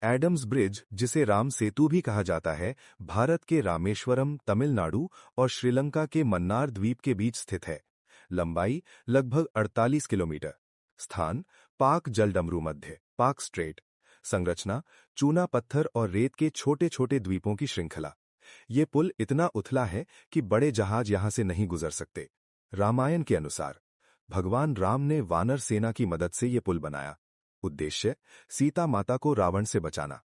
Adams bridge, जिसे राम सेतु भी कहा जाता है, भारत के रामेश्वरम, तमिलनाडु और श्रीलंका के मन्नार द्वीप के बीच स्थित है। लंबाई लगभग 48 किलोमीटर। स्थान पाक जलडमरू मध्य, पाक स्ट्रेट। संरचना चूना पत्थर और रेत के छोटे छोटे द्वीपों की श्रृंखला। ये पुल इतना उथला है कि बड़े जहाज यहां से नहीं गुजर सकते। रामायण के अनुसार भगवान राम ने वानर सेना की मदद से ये पुल बनाया। उद्देश्य सीता माता को रावण से बचाना।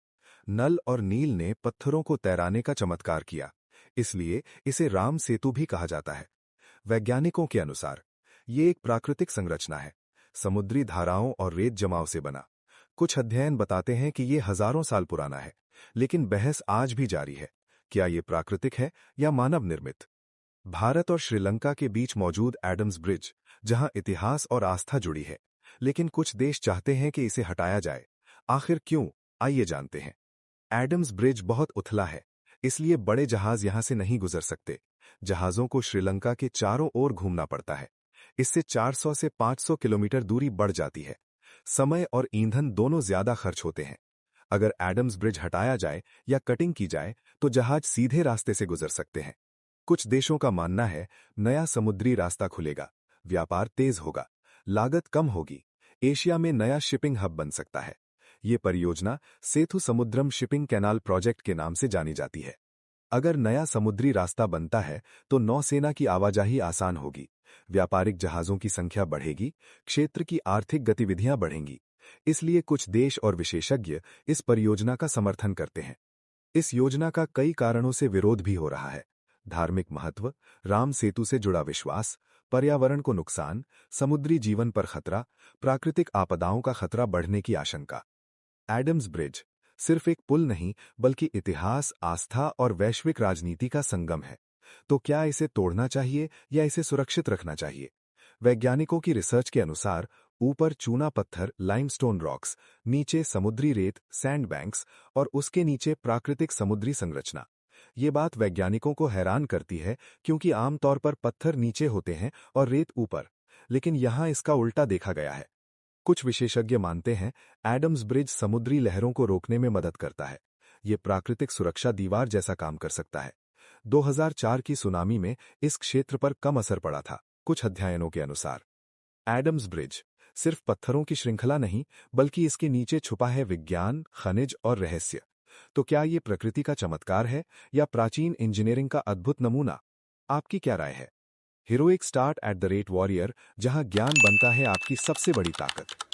नल और नील ने पत्थरों को तैराने का चमत्कार किया, इसलिए इसे राम सेतु भी कहा जाता है। वैज्ञानिकों के अनुसार ये एक प्राकृतिक संरचना है, समुद्री धाराओं और रेत जमाव से बना। कुछ अध्ययन बताते हैं कि ये हजारों साल पुराना है, लेकिन बहस आज भी जारी है, क्या ये प्राकृतिक है या मानव निर्मित। भारत और श्रीलंका के बीच मौजूद एडम्स ब्रिज, जहां इतिहास और आस्था जुड़ी है, लेकिन कुछ देश चाहते हैं कि इसे हटाया जाए। आखिर क्यों, आइए जानते हैं। एडम्स ब्रिज बहुत उथला है, इसलिए बड़े जहाज यहां से नहीं गुजर सकते। जहाजों को श्रीलंका के चारों ओर घूमना पड़ता है। इससे 400 से 500 किलोमीटर दूरी बढ़ जाती है। समय और ईंधन दोनों ज्यादा खर्च होते हैं। अगर एडम्स ब्रिज हटाया जाए या कटिंग की जाए तो जहाज सीधे रास्ते से गुजर सकते हैं। कुछ देशों का मानना है नया समुद्री रास्ता खुलेगा, व्यापार तेज होगा, लागत कम होगी, एशिया में नया शिपिंग हब बन सकता है। ये परियोजना सेतु समुद्रम शिपिंग कैनाल प्रोजेक्ट के नाम से जानी जाती है। अगर नया समुद्री रास्ता बनता है तो नौसेना की आवाजाही आसान होगी, व्यापारिक जहाजों की संख्या बढ़ेगी, क्षेत्र की आर्थिक गतिविधियां बढ़ेंगी। इसलिए कुछ देश और विशेषज्ञ इस परियोजना का समर्थन करते हैं। इस योजना का कई कारणों से विरोध भी हो रहा है। धार्मिक महत्व, राम सेतु से जुड़ा विश्वास, पर्यावरण को नुकसान, समुद्री जीवन पर खतरा, प्राकृतिक आपदाओं का खतरा बढ़ने की आशंका। एडम्स ब्रिज सिर्फ एक पुल नहीं, बल्कि इतिहास, आस्था और वैश्विक राजनीति का संगम है। तो क्या इसे तोड़ना चाहिए या इसे सुरक्षित रखना चाहिए? वैज्ञानिकों की रिसर्च के अनुसार ऊपर चूना पत्थर लाइमस्टोन रॉक्स, नीचे समुद्री रेत सैंड बैंक्स और उसके नीचे प्राकृतिक समुद्री संरचना। ये बात वैज्ञानिकों को हैरान करती है, क्योंकि आमतौर पर पत्थर नीचे होते हैं और रेत ऊपर, लेकिन यहां इसका उल्टा देखा गया है। कुछ विशेषज्ञ मानते हैं एडम्स ब्रिज समुद्री लहरों को रोकने में मदद करता है। ये प्राकृतिक सुरक्षा दीवार जैसा काम कर सकता है। 2004 की सुनामी में इस क्षेत्र पर कम असर पड़ा था। कुछ अध्ययनों के अनुसार एडम्स ब्रिज सिर्फ पत्थरों की श्रृंखला नहीं, बल्कि इसके नीचे छुपा है विज्ञान, खनिज और रहस्य। तो क्या ये प्रकृति का चमत्कार है या प्राचीन इंजीनियरिंग का अद्भुत नमूना? आपकी क्या राय है? हीरोइक स्टार्ट @वॉरियर, जहां ज्ञान बनता है आपकी सबसे बड़ी ताकत।